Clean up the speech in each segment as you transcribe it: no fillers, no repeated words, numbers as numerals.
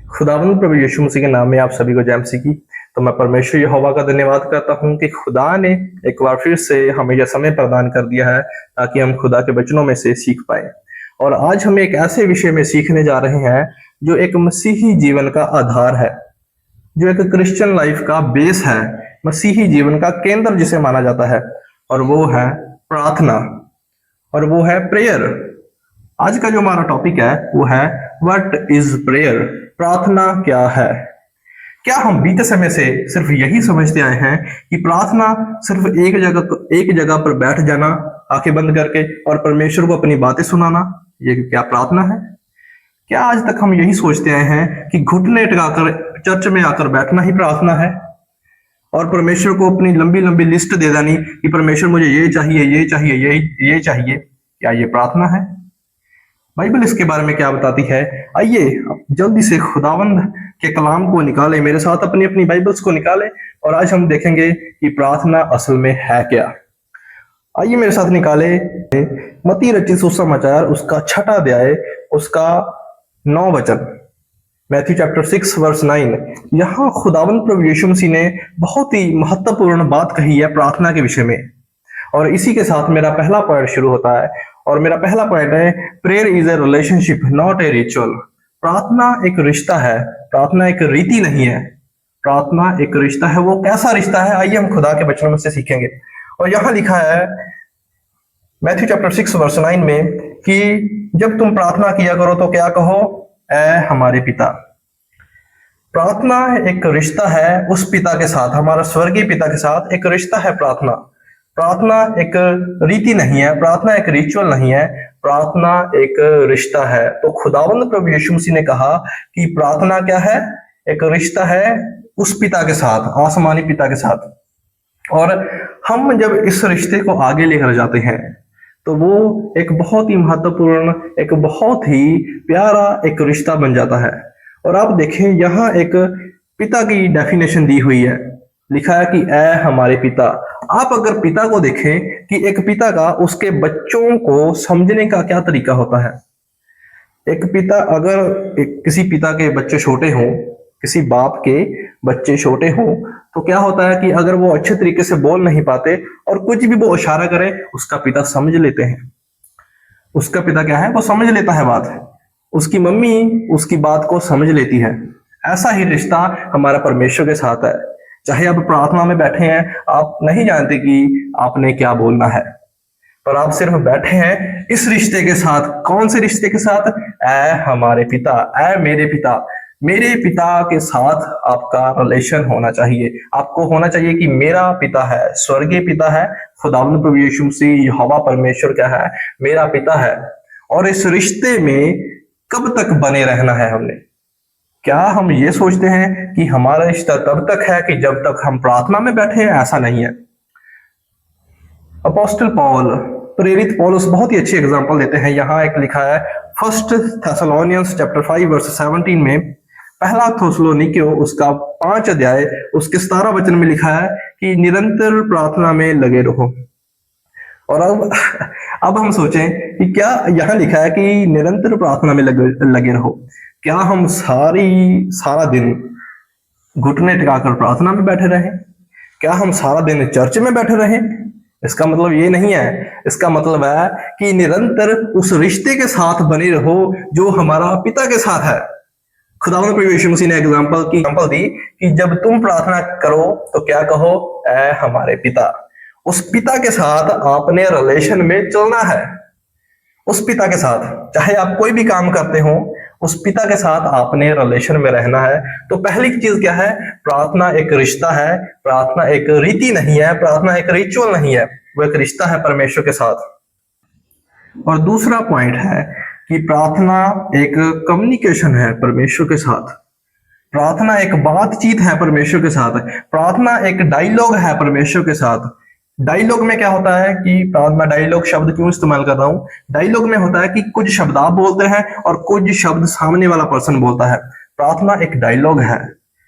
खुदावंद प्रभु यीशु मसीह के नाम में आप सभी को जय मसीह की। तो मैं परमेश्वर यहोवा का धन्यवाद करता हूं कि खुदा ने एक बार फिर से हमें यह समय प्रदान कर दिया है ताकि हम खुदा के वचनों में से सीख पाए। और आज हम एक ऐसे विषय में सीखने जा रहे हैं जो एक मसीही जीवन का आधार है, जो एक क्रिश्चियन लाइफ का बेस है, मसीही जीवन का केंद्र जिसे माना जाता है, और वो है प्रार्थना, और वो है प्रेयर। आज का जो हमारा टॉपिक है वो है व्हाट इज प्रेयर। प्रार्थना क्या है। क्या हम बीते समय से सिर्फ यही समझते आए हैं कि प्रार्थना सिर्फ एक जगह पर बैठ जाना, आंखें बंद करके, और परमेश्वर को अपनी बातें सुनाना, ये क्या प्रार्थना है? क्या आज तक हम यही सोचते आए हैं कि घुटने टिकाकर चर्च में आकर बैठना ही प्रार्थना है, और परमेश्वर को अपनी लंबी लंबी लिस्ट दे देनी कि परमेश्वर मुझे ये चाहिए, ये चाहिए, ये चाहिए? क्या ये प्रार्थना है? बाइबल इसके बारे में क्या बताती है? आइए जल्दी से खुदावंद के कलाम को निकालें, मेरे साथ अपनी अपनी बाइबल्स को निकालें, और आज हम देखेंगे कि प्रार्थना असल में है क्या। आइए मेरे साथ निकाले मत्ती रचित सुसमाचार, उसका 6वां अध्याय, उसका 9 वचन। Matthew chapter 6 verse 9। यहाँ खुदावंद प्रभु यीशु मसीह ने बहुत ही महत्वपूर्ण बात कही है प्रार्थना के विषय में, और इसी के साथ मेरा पहला पॉइंट शुरू होता है। और मेरा पहला पॉइंट है prayer is a relationship not a ritual. प्रार्थना एक रिश्ता है, प्रार्थना एक रीति नहीं है। प्रार्थना एक रिश्ता है। वो कैसा रिश्ता है? आइए हम खुदा के वचनों में से सीखेंगे। और यहाँ लिखा है मैथ्यू चैप्टर 6 वर्स 9 में कि जब तुम प्रार्थना किया करो तो क्या कहो? ऐ हमारे पिता। प्रार्थना एक रिश्ता है उस पिता के साथ, हमारा स्वर्गीय पिता के साथ एक रिश्ता है प्रार्थना। प्रार्थना एक रीति नहीं है, प्रार्थना एक रिचुअल नहीं है, प्रार्थना एक रिश्ता है। तो खुदावंद प्रभु यीशु मसीह ने कहा कि प्रार्थना क्या है? एक रिश्ता है उस पिता के साथ, आसमानी पिता के साथ। और हम जब इस रिश्ते को आगे लेकर जाते हैं तो वो एक बहुत ही महत्वपूर्ण, एक बहुत ही प्यारा एक रिश्ता बन जाता है। और आप देखें यहाँ एक पिता की डेफिनेशन दी हुई है, लिखा है कि ऐ हमारे पिता। आप अगर पिता को देखें कि एक पिता का उसके बच्चों को समझने का क्या तरीका होता है। एक पिता अगर किसी पिता के बच्चे छोटे हों, किसी बाप के बच्चे छोटे हों, तो क्या होता है कि अगर वो अच्छे तरीके से बोल नहीं पाते और कुछ भी वो इशारा करे, उसका पिता समझ लेते हैं। उसका पिता क्या है? वो समझ लेता है बात। उसकी मम्मी उसकी बात को समझ लेती है। ऐसा ही रिश्ता हमारा परमेश्वर के साथ है। चाहे आप प्रार्थना में बैठे हैं, आप नहीं जानते कि आपने क्या बोलना है, पर आप सिर्फ बैठे हैं इस रिश्ते के साथ। कौन से रिश्ते के साथ? ऐ हमारे पिता, ऐ मेरे पिता। मेरे पिता के साथ आपका रिलेशन होना चाहिए। आपको होना चाहिए कि मेरा पिता है, स्वर्गीय पिता है, खुदावंद प्रभु यीशु मसीह यहोवा परमेश्वर क्या है? मेरा पिता है। और इस रिश्ते में कब तक बने रहना है हमने? क्या हम ये सोचते हैं कि हमारा रिश्ता तब तक है कि जब तक हम प्रार्थना में बैठे हैं? ऐसा नहीं है। अपोस्टल पॉल, प्रेरित पौलुस बहुत ही अच्छी एग्जांपल देते हैं। यहाँ एक लिखा है 1 थेसलोनियंस चैप्टर 5 वर्स 17 में, पहला थेसलोनिकियों उसका 5 अध्याय उसके 17 वचन में लिखा है कि निरंतर प्रार्थना में लगे रहो। और अब हम सोचें कि क्या यहाँ लिखा है कि निरंतर प्रार्थना में लगे रहो। क्या हम सारा दिन घुटने टिकाकर प्रार्थना में बैठे रहें? क्या हम सारा दिन चर्च में बैठे रहें? इसका मतलब ये नहीं है। इसका मतलब है कि निरंतर उस रिश्ते के साथ बने रहो जो हमारा पिता के साथ है। खुदावंद प्रभु यीशु मसीह ने एग्जांपल दी कि जब तुम प्रार्थना करो तो क्या कहो? ऐ हमारे पिता। उस पिता के साथ आपने रिलेशन में चलना है। उस पिता के साथ चाहे आप कोई भी काम करते हो, उस पिता के साथ आपने रिलेशन में रहना है। तो पहली चीज क्या है? प्रार्थना एक रिश्ता है, प्रार्थना एक रीति नहीं है, प्रार्थना एक रिचुअल नहीं है, वो एक रिश्ता है परमेश्वर के साथ। और दूसरा पॉइंट है कि प्रार्थना एक कम्युनिकेशन है परमेश्वर के साथ। प्रार्थना एक बातचीत है परमेश्वर के साथ। प्रार्थना एक डायलॉग है परमेश्वर के साथ। डायलॉग में क्या होता है कि मैं डायलॉग शब्द क्यों इस्तेमाल कर रहा हूं? डायलॉग में होता है कि कुछ शब्द आप बोलते हैं और कुछ शब्द सामने वाला पर्सन बोलता है। प्रार्थना एक डायलॉग है,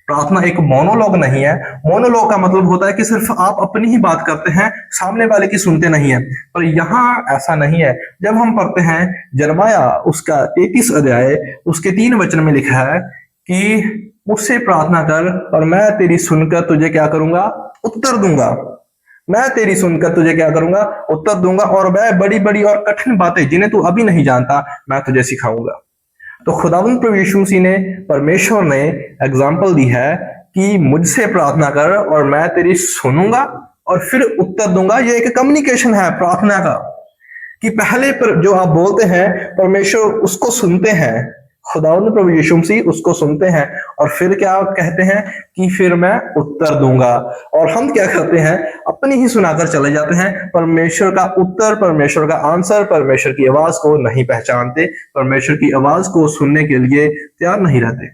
प्रार्थना एक मोनोलॉग नहीं है। मोनोलॉग का मतलब होता है कि सिर्फ आप अपनी ही बात करते हैं, सामने वाले की सुनते नहीं है। पर यहाँ ऐसा नहीं है। जब हम पढ़ते हैं यिर्मयाह उसका 33 अध्याय उसके 3 वचन में लिखा है कि मुझसे प्रार्थना कर और मैं तेरी सुनकर तुझे क्या करूंगा, उत्तर दूंगा। मैं तेरी सुनकर तुझे क्या करूंगा, उत्तर दूंगा, और मैं बड़ी बड़ी और कठिन बातें जिन्हें तू अभी नहीं जानता मैं तुझे सिखाऊंगा। तो खुदावंद प्रभु यीशु मसीह ने, परमेश्वर ने एग्जाम्पल दी है कि मुझसे प्रार्थना कर और मैं तेरी सुनूंगा और फिर उत्तर दूंगा। ये एक कम्युनिकेशन है प्रार्थना का, कि पहले पर जो आप बोलते हैं परमेश्वर उसको सुनते हैं, खुदावंद प्रभु यीशु मसीह उसको सुनते हैं, और फिर क्या कहते हैं कि फिर मैं उत्तर दूंगा। और हम क्या करते हैं, अपनी ही सुनाकर चले जाते हैं, परमेश्वर का उत्तर, परमेश्वर का आंसर, परमेश्वर की आवाज को नहीं पहचानते, परमेश्वर की आवाज को सुनने के लिए तैयार नहीं रहते।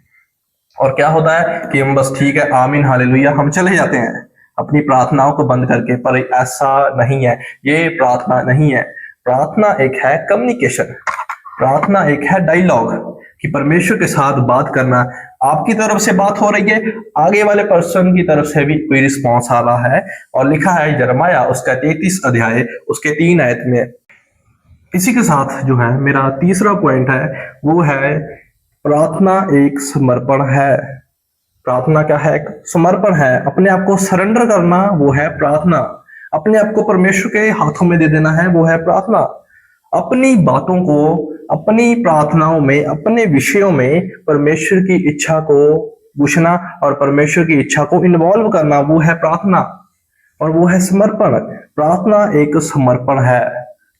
और क्या होता है कि हम बस ठीक है, आमीन, हालेलुया, हम चले जाते हैं अपनी प्रार्थनाओं को बंद करके। पर ऐसा नहीं है, ये प्रार्थना नहीं है। प्रार्थना एक है कम्युनिकेशन, प्रार्थना एक है डायलॉग, कि परमेश्वर के साथ बात करना। आपकी तरफ से बात हो रही है, आगे वाले पर्सन की तरफ से भी कोई रिस्पॉन्स आ रहा है। और लिखा है यिर्मयाह उसका 33 अध्याय उसके 3 आयत में। इसी के साथ जो है मेरा तीसरा पॉइंट है, वो है प्रार्थना एक समर्पण है। प्रार्थना क्या है, एक समर्पण है, अपने आप को सरेंडर करना, वो है प्रार्थना। अपने आप को परमेश्वर के हाथों में दे देना है, वो है प्रार्थना। अपनी बातों को, अपनी प्रार्थनाओं में, अपने विषयों में परमेश्वर की इच्छा को पूछना और परमेश्वर की इच्छा को इन्वॉल्व करना, वो है प्रार्थना, और वो है समर्पण। प्रार्थना एक समर्पण है,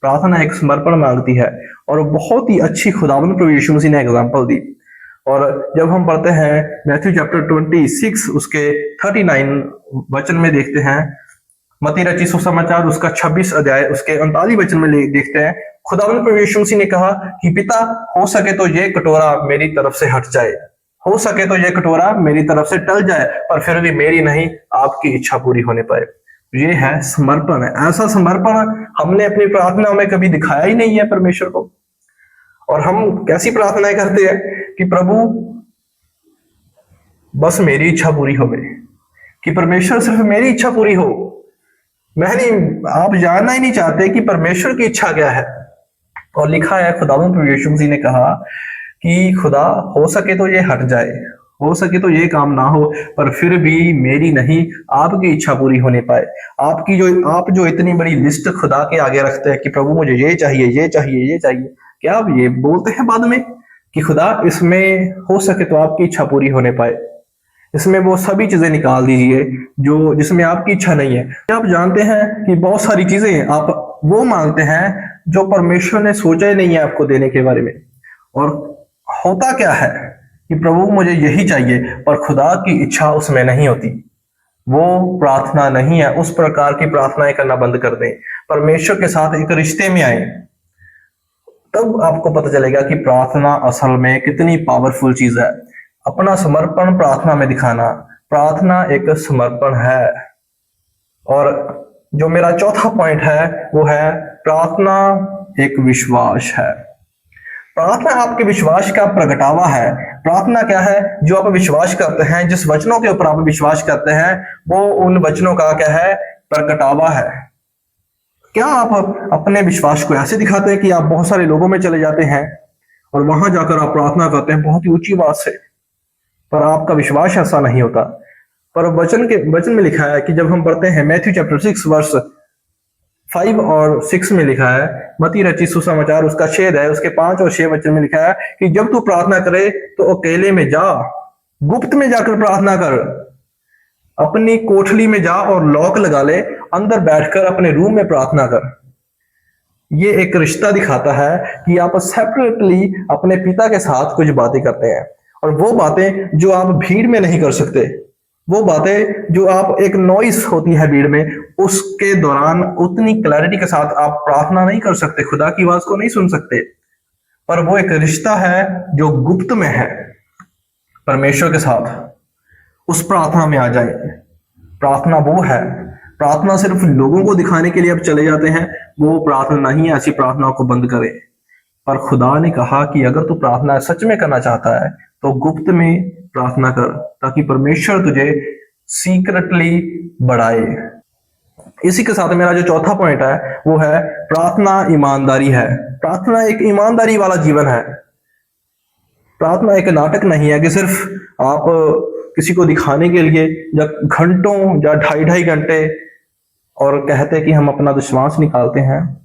प्रार्थना एक समर्पण मांगती है। और बहुत ही अच्छी खुदावंद प्रभु यीशु मसीह ने एग्जांपल दी। और जब हम पढ़ते हैं मैथ्यू चैप्टर 26 उसके 39 वचन में देखते हैं, मत्ती रचित सुसमाचार उसका 26 अध्याय उसके 39 वचन में देखते हैं, खुदावंद प्रभु यीशु मसीह ने कहा कि पिता, हो सके तो ये कटोरा मेरी तरफ से हट जाए, हो सके तो ये कटोरा मेरी तरफ से टल जाए, पर फिर भी मेरी नहीं आपकी इच्छा पूरी होने पाए। ये है समर्पण। ऐसा समर्पण हमने अपनी प्रार्थना में कभी दिखाया ही नहीं है परमेश्वर को। और हम कैसी प्रार्थनाएं करते हैं कि प्रभु बस मेरी इच्छा पूरी हो गई, कि परमेश्वर सिर्फ मेरी इच्छा पूरी हो। मैं नहीं, आप जानना ही नहीं चाहते कि परमेश्वर की इच्छा क्या है। और लिखा है, खुदावंद प्रभु यीशु मसीह ने कहा कि खुदा, हो सके तो ये हट जाए, हो सके तो ये काम ना हो, पर फिर भी मेरी नहीं आपकी इच्छा पूरी होने पाए। आप जो इतनी बड़ी लिस्ट खुदा के आगे रखते हैं कि प्रभु मुझे ये चाहिए, ये चाहिए, ये चाहिए, क्या आप ये बोलते हैं बाद में कि खुदा इसमें हो सके तो आपकी इच्छा पूरी होने पाए, इसमें वो सभी चीजें निकाल दीजिए जो जिसमें आपकी इच्छा नहीं है। आप जानते हैं कि बहुत सारी चीजें आप वो मांगते हैं जो परमेश्वर ने सोचा ही नहीं है आपको देने के बारे में। और होता क्या है कि प्रभु मुझे यही चाहिए, पर खुदा की इच्छा उसमें नहीं होती। वो प्रार्थना नहीं है। उस प्रकार की प्रार्थनाएं करना बंद कर दें, परमेश्वर के साथ एक रिश्ते में आए, तब आपको पता चलेगा कि प्रार्थना असल में कितनी पावरफुल चीज है। अपना समर्पण प्रार्थना में दिखाना, प्रार्थना एक समर्पण है। और जो मेरा चौथा पॉइंट है वो है प्रार्थना एक विश्वास है। प्रार्थना आपके विश्वास का प्रगटावा है। प्रार्थना क्या है, जो आप विश्वास करते हैं, जिस वचनों के ऊपर आप विश्वास करते हैं, वो उन वचनों का क्या है, प्रगटावा है। क्या आप अपने विश्वास को ऐसे दिखाते हैं कि आप बहुत सारे लोगों में चले जाते हैं और वहां जाकर आप प्रार्थना करते हैं बहुत ही ऊंची बात से, पर आपका विश्वास ऐसा नहीं होता। पर वचन में लिखा है कि जब हम पढ़ते हैं मैथ्यू चैप्टर 6 वर्स 5 और 6 में लिखा है, मत्ती रचित सुसमाचार उसका 6 है उसके 5 और 6 वचन में लिखा है कि जब तू प्रार्थना करे तो अकेले में जा, गुप्त में जाकर प्रार्थना कर, अपनी कोठली में जा और लॉक लगा ले, अंदर बैठकर अपने रूम में प्रार्थना कर। ये एक रिश्ता दिखाता है कि आप सेपरेटली अपने पिता के साथ कुछ बातें करते हैं, और वो बातें जो आप भीड़ में नहीं कर सकते, वो बातें जो आप, एक नॉइस होती है भीड़ में, उसके दौरान उतनी क्लैरिटी के साथ आप प्रार्थना नहीं कर सकते, खुदा की आवाज को नहीं सुन सकते। पर वो एक रिश्ता है जो गुप्त में है परमेश्वर के साथ, उस प्रार्थना में आ जाए। प्रार्थना वो है। प्रार्थना सिर्फ लोगों को दिखाने के लिए आप चले जाते हैं, वो प्रार्थना नहीं है। ऐसी प्रार्थनाओं को बंद करें। पर खुदा ने कहा कि अगर तू प्रार्थना सच में करना चाहता है तो गुप्त में प्रार्थना कर, ताकि परमेश्वर तुझे सीक्रेटली बढ़ाए। इसी के साथ मेरा जो चौथा पॉइंट है वो है प्रार्थना ईमानदारी है। प्रार्थना एक ईमानदारी वाला जीवन है। प्रार्थना एक नाटक नहीं है कि सिर्फ आप किसी को दिखाने के लिए या घंटों या 2.5 घंटे और कहते कि हम अपना विश्वास निकालते हैं।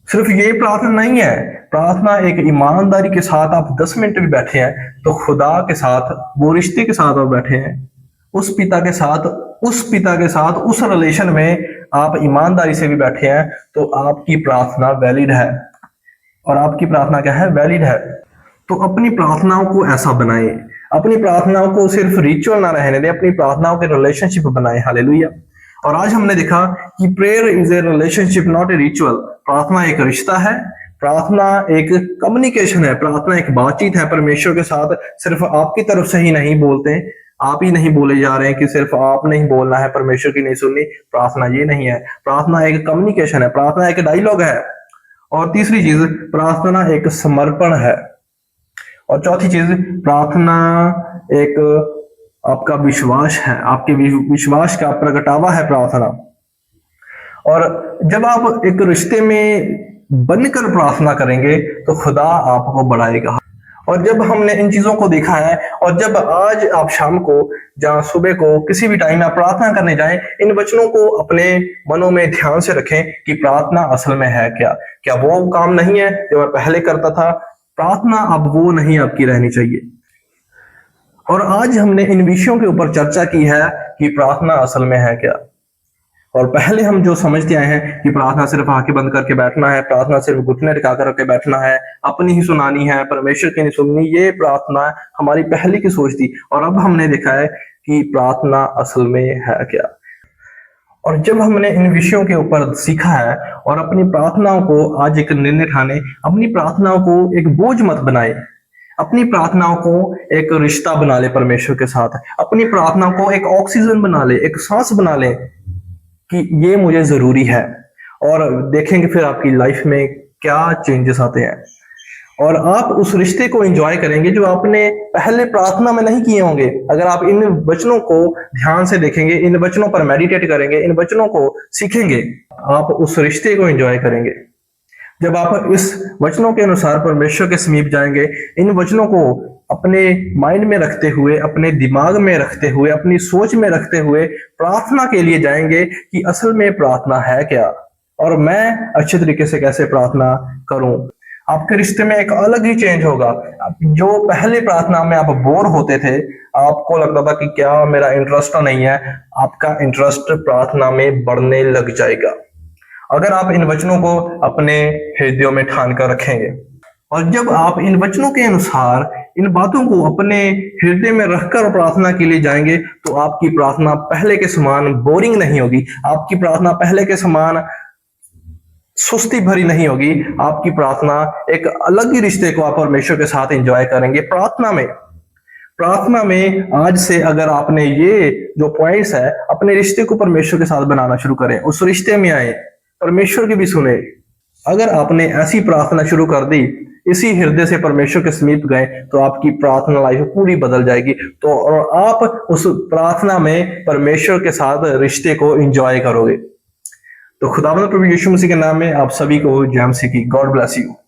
सिर्फ ये प्रार्थना नहीं है, प्रार्थना एक ईमानदारी के साथ आप 10 मिनट भी बैठे हैं तो खुदा के साथ, वो रिश्ते के साथ आप बैठे हैं, उस पिता के साथ, उस रिलेशन में आप ईमानदारी से भी बैठे हैं, तो आपकी प्रार्थना वैलिड है। और आपकी प्रार्थना क्या है? वैलिड है। तो अपनी प्रार्थनाओं को ऐसा बनाएं, अपनी प्रार्थनाओं को सिर्फ रिचुअल ना रहने दें, अपनी प्रार्थनाओं के रिलेशनशिप बनाएं। हालेलुया। और आज हमने देखा कि prayer is a relationship, not a ritual. प्रार्थना एक रिश्ता है, प्रार्थना एक कम्युनिकेशन है, प्रार्थना एक बातचीत है परमेश्वर के साथ। सिर्फ आपकी तरफ से ही नहीं बोलते, आप ही नहीं बोले जा रहे हैं कि सिर्फ आप नहीं बोलना है, परमेश्वर की नहीं सुननी। प्रार्थना ये नहीं है, प्रार्थना एक कम्युनिकेशन है, प्रार्थना एक डायलॉग है। और तीसरी चीज, प्रार्थना एक समर्पण है। और चौथी चीज, प्रार्थना एक आपका विश्वास है, आपके विश्वास का प्रगटावा है प्रार्थना। और जब आप एक रिश्ते में बनकर प्रार्थना करेंगे तो खुदा आपको बढ़ाएगा। और जब हमने इन चीजों को देखा है, और जब आज आप शाम को या सुबह को किसी भी टाइम आप प्रार्थना करने जाएं, इन वचनों को अपने मनों में ध्यान से रखें कि प्रार्थना असल में है क्या। क्या वो काम नहीं है जो मैं पहले करता था? प्रार्थना अब वो नहीं आपकी रहनी चाहिए। और आज हमने इन विषयों के ऊपर चर्चा की है कि प्रार्थना असल में है क्या। और पहले हम जो समझते आए हैं कि प्रार्थना सिर्फ आंखें बंद करके बैठना है, प्रार्थना सिर्फ घुटने टिका करके बैठना है, अपनी ही सुनानी है, परमेश्वर की नहीं सुननी, ये प्रार्थना हमारी पहले की सोच थी। और अब हमने देखा है कि प्रार्थना असल में है क्या। और जब हमने इन विषयों के ऊपर सीखा है और अपनी प्रार्थनाओं को आज एक निर्णय ठाने, अपनी प्रार्थनाओं को एक बोझ मत बनाए, अपनी प्रार्थनाओं को एक रिश्ता बना ले परमेश्वर के साथ, अपनी प्रार्थनाओं को एक ऑक्सीजन बना ले, एक सांस बना ले कि ये मुझे जरूरी है। और देखेंगे फिर आपकी लाइफ में क्या चेंजेस आते हैं। और आप उस रिश्ते को एंजॉय करेंगे जो आपने पहले प्रार्थना में नहीं किए होंगे। अगर आप इन वचनों को ध्यान से देखेंगे, इन वचनों पर मेडिटेट करेंगे, इन वचनों को सीखेंगे, आप उस रिश्ते को एंजॉय करेंगे। जब आप इस वचनों के अनुसार परमेश्वर के समीप जाएंगे, इन वचनों को अपने माइंड में रखते हुए, अपने दिमाग में रखते हुए, अपनी सोच में रखते हुए प्रार्थना के लिए जाएंगे कि असल में प्रार्थना है क्या और मैं अच्छे तरीके से कैसे प्रार्थना करूं। आपके रिश्ते में एक अलग ही चेंज होगा। जो पहले प्रार्थना में आप बोर होते थे, आपको लगता था कि क्या मेरा इंटरेस्ट नहीं है, आपका इंटरेस्ट प्रार्थना में बढ़ने लग जाएगा अगर आप इन वचनों को अपने हृदयों में ठान कर रखेंगे। और जब आप इन वचनों के अनुसार इन बातों को अपने हृदय में रखकर प्रार्थना के लिए जाएंगे तो आपकी प्रार्थना पहले के समान बोरिंग नहीं होगी, आपकी प्रार्थना पहले के समान सुस्ती भरी नहीं होगी। आपकी प्रार्थना एक अलग ही रिश्ते को आप परमेश्वर के साथ एंजॉय करेंगे। प्रार्थना में आज से अगर आपने ये जो पॉइंट्स है अपने रिश्ते को परमेश्वर के साथ बनाना शुरू करें, उस रिश्ते में आए, परमेश्वर की भी सुने। अगर आपने ऐसी प्रार्थना शुरू कर दी, इसी हृदय से परमेश्वर के समीप गए, तो आपकी प्रार्थना लाइफ पूरी बदल जाएगी। तो और आप उस प्रार्थना में परमेश्वर के साथ रिश्ते को एंजॉय करोगे। तो खुदावंद प्रभु यीशु मसीह के नाम में आप सभी को जय मसीह की। God bless you.